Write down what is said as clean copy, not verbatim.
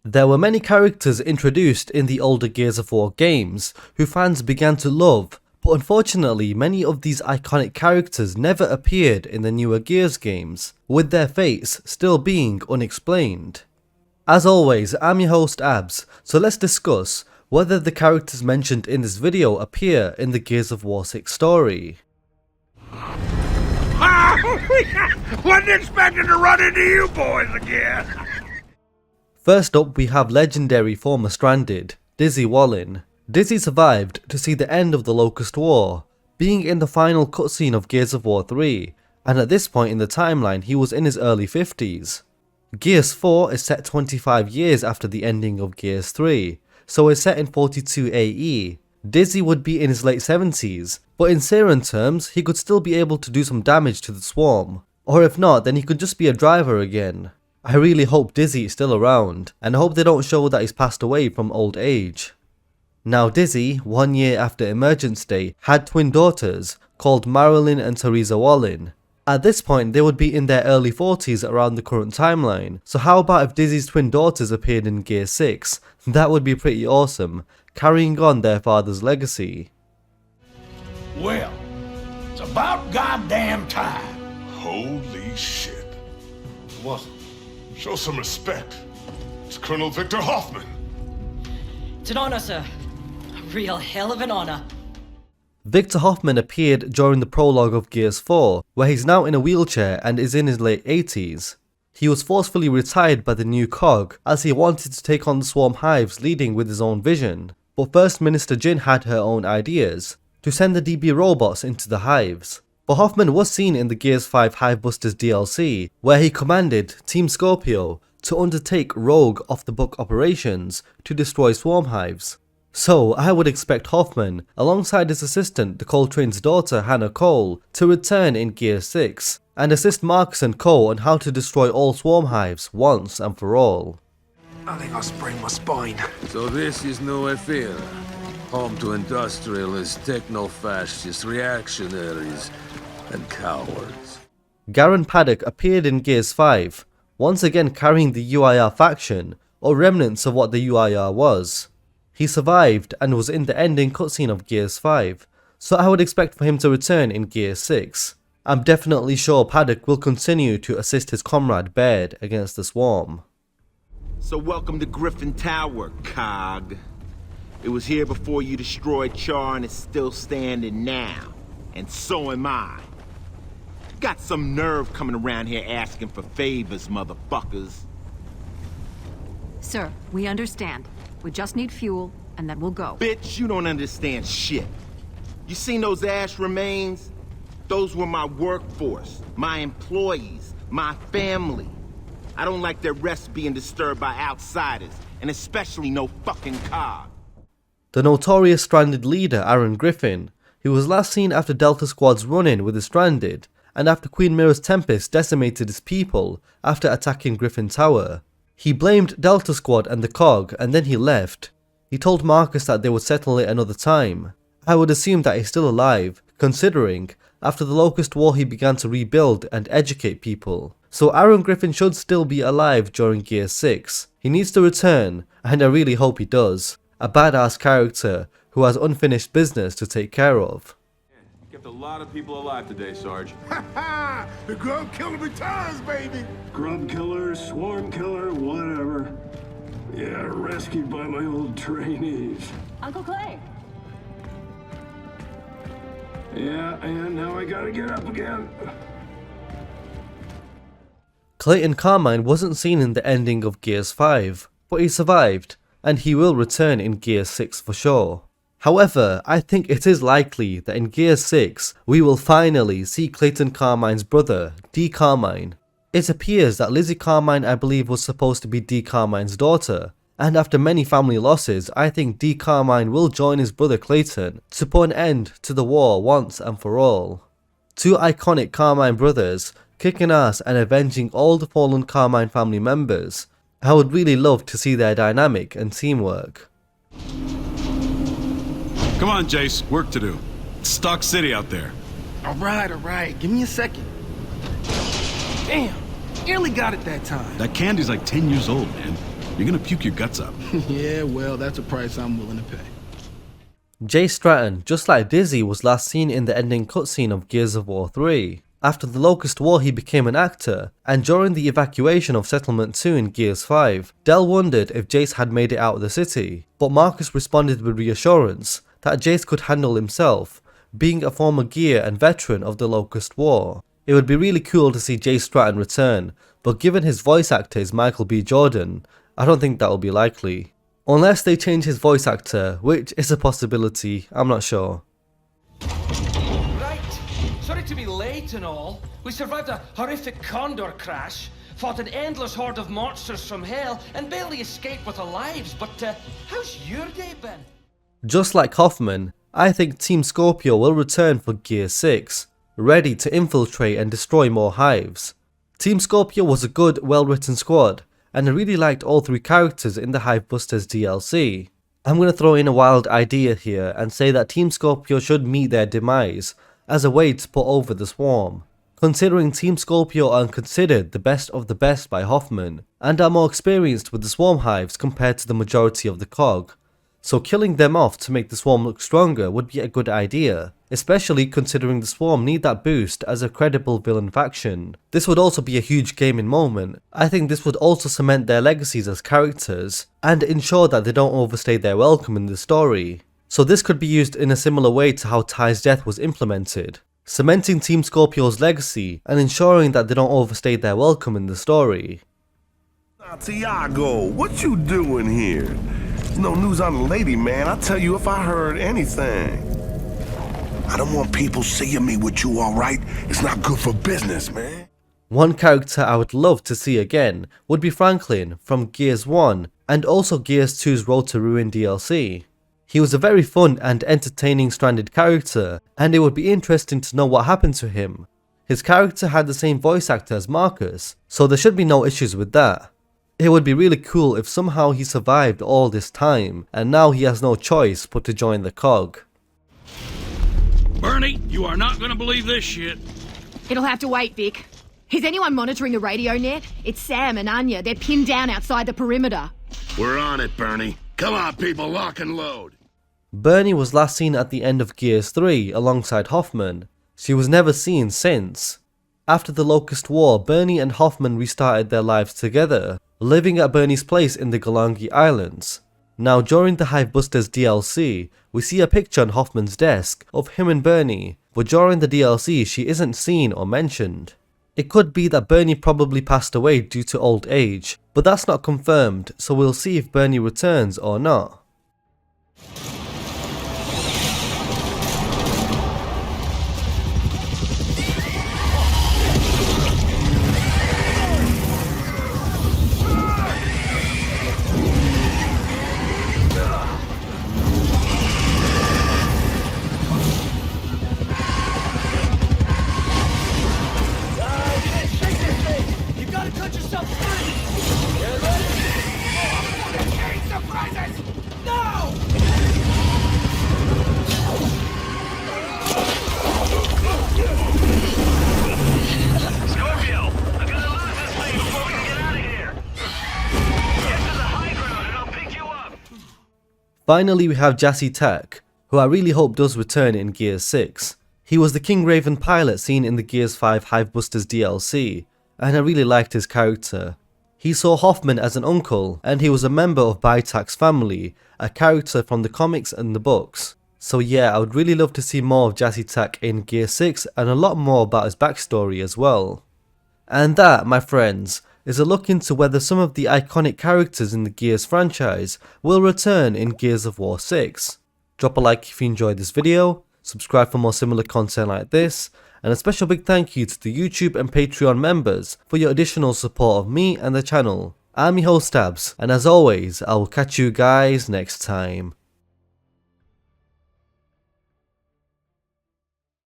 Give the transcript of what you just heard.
There were many characters introduced in the older Gears of War games who fans began to love, but unfortunately many of these iconic characters never appeared in the newer Gears games, with their fates still being unexplained. As always, I'm your host Abz, so let's discuss whether the characters mentioned in this video appear in the Gears of War 6 story. Wasn't expecting to run into you boys again. First up, we have legendary former Stranded, Dizzy Wallen. Dizzy survived to see the end of the Locust War, being in the final cutscene of Gears of War 3, and at this point in the timeline he was in his early 50s. Gears 4 is set 25 years after the ending of Gears 3, so it's set in 42 AE. Dizzy would be in his late 70s, but in Siren terms he could still be able to do some damage to the swarm, or if not then he could just be a driver again. I really hope Dizzy is still around, and I hope they don't show that he's passed away from old age. Now Dizzy, 1 year after Emergence Day, had twin daughters called Marilyn and Teresa Wallen. At this point they would be in their early 40s around the current timeline, so how about if Dizzy's twin daughters appeared in Gear 6? That would be pretty awesome, carrying on their father's legacy. Well, it's about goddamn time. Holy shit. What's it? Show some respect. It's Colonel Victor Hoffman. It's an honor, sir. A real hell of an honor. Victor Hoffman appeared during the prologue of Gears 4, where he's now in a wheelchair and is in his late 80s. He was forcefully retired by the new COG as he wanted to take on the swarm hives leading with his own vision, but First Minister Jin had her own ideas to send the DB robots into the hives. But Hoffman was seen in the Gears 5 Hivebusters DLC, where he commanded Team Scorpio to undertake rogue off-the-book operations to destroy swarm hives. So I would expect Hoffman, alongside his assistant the Coltrane's daughter Hannah Cole, to return in Gear 6, and assist Marcus and Cole on how to destroy all swarm hives once and for all. I think I sprained my spine. So this is New Efira, home to industrialists, techno-fascists, reactionaries, and cowards. Garen Paddock appeared in Gears 5, once again carrying the UIR faction, or remnants of what the UIR was. He survived and was in the ending cutscene of Gears 5, so I would expect for him to return in Gears 6. I'm definitely sure Paddock will continue to assist his comrade Baird against the swarm. So welcome to Griffin Tower, COG. It was here before you destroyed Char and it's still standing now. And so am I. Got some nerve coming around here asking for favors, motherfuckers. Sir, we understand. We just need fuel, and then we'll go. Bitch, you don't understand shit. You seen those ash remains? Those were my workforce, my employees, my family. I don't like their rest being disturbed by outsiders, and especially no fucking COG. The notorious Stranded leader Aaron Griffin, who was last seen after Delta Squad's run-in with the Stranded, and after Queen Mira's Tempest decimated his people after attacking Griffin Tower. He blamed Delta Squad and the COG and then he left. He told Marcus that they would settle it another time. I would assume that he's still alive, considering after the Locust War he began to rebuild and educate people. So Aaron Griffin should still be alive during Gear 6. He needs to return, and I really hope he does. A badass character who has unfinished business to take care of. Kept a lot of people alive today, Sarge. Ha! The grub killer returns, baby. Grub killer, swarm killer, whatever. Yeah, rescued by my old trainees. Uncle Clay! Yeah, and now I gotta get up again. Clayton Carmine wasn't seen in the ending of Gears 5, but he survived, and he will return in Gears 6 for sure. However, I think it is likely that in Gears 6, we will finally see Clayton Carmine's brother, Dee Carmine. It appears that Lizzie Carmine I believe was supposed to be Dee Carmine's daughter, and after many family losses, I think Dee Carmine will join his brother Clayton to put an end to the war once and for all. Two iconic Carmine brothers, kicking ass and avenging all the fallen Carmine family members. I would really love to see their dynamic and teamwork. Come on, Jace, work to do. It's Stock City out there. All right. Give me a second. Damn, nearly got it that time. That candy's like 10 years old, man. You're gonna puke your guts up. Yeah, well, that's a price I'm willing to pay. Jace Stratton, just like Dizzy, was last seen in the ending cutscene of Gears of War 3. After the Locust War he became an actor, and during the evacuation of Settlement 2 in Gears 5, Del wondered if Jace had made it out of the city, but Marcus responded with reassurance that Jace could handle himself, being a former Gear and veteran of the Locust War. It would be really cool to see Jace Stratton return, but given his voice actor is Michael B. Jordan, I don't think that will be likely. Unless they change his voice actor, which is a possibility, I'm not sure. Right, sorry to be late and all. We survived a horrific condor crash, fought an endless horde of monsters from hell, and barely escaped with our lives, but how's your day been? Just like Hoffman, I think Team Scorpio will return for Gear 6, ready to infiltrate and destroy more hives. Team Scorpio was a good, well-written squad, and I really liked all 3 characters in the Hivebusters DLC. I'm going to throw in a wild idea here and say that Team Scorpio should meet their demise as a way to put over the Swarm, considering Team Scorpio are considered the best of the best by Hoffman, and are more experienced with the Swarm Hives compared to the majority of the COG. So killing them off to make the Swarm look stronger would be a good idea, especially considering the Swarm need that boost as a credible villain faction. This would also be a huge gaming moment. I think this would also cement their legacies as characters, and ensure that they don't overstay their welcome in the story. So this could be used in a similar way to how Ty's death was implemented, cementing Team Scorpio's legacy and ensuring that they don't overstay their welcome in the story. Santiago, what you doing here? No news on the lady, man. I'll tell you if I heard anything. I don't want people seeing me with you, alright? It's not good for business, man. One character I would love to see again would be Franklin from Gears 1 and also Gears 2's Road to Ruin DLC. He was a very fun and entertaining stranded character, and it would be interesting to know what happened to him. His character had the same voice actor as Marcus, so there should be no issues with that. It would be really cool if somehow he survived all this time, and now he has no choice but to join the COG. Bernie, you are not gonna believe this shit. It'll have to wait, Vic. Is anyone monitoring the radio net? It's Sam and Anya. They're pinned down outside the perimeter. We're on it, Bernie. Come on, people, lock and load. Bernie was last seen at the end of Gears 3 alongside Hoffman. She was never seen since. After the Locust War, Bernie and Hoffman restarted their lives together, living at Bernie's place in the Galangi Islands. Now during the Hivebusters DLC, we see a picture on Hoffman's desk of him and Bernie, but during the DLC she isn't seen or mentioned. It could be that Bernie probably passed away due to old age, but that's not confirmed, so we'll see if Bernie returns or not. Finally we have Jace Stratton, who I really hope does return in Gears 6. He was the King Raven pilot seen in the Gears 5 Hivebusters DLC, and I really liked his character. He saw Hoffman as an uncle, and he was a member of Bytack's family, a character from the comics and the books. So yeah, I would really love to see more of Jace Stratton in Gear 6 and a lot more about his backstory as well. And that, my friends, is a look into whether some of the iconic characters in the Gears franchise will return in Gears of War 6. Drop a like if you enjoyed this video, subscribe for more similar content like this, and a special big thank you to the YouTube and Patreon members for your additional support of me and the channel. I'm your host Abz, and as always, I will catch you guys next time.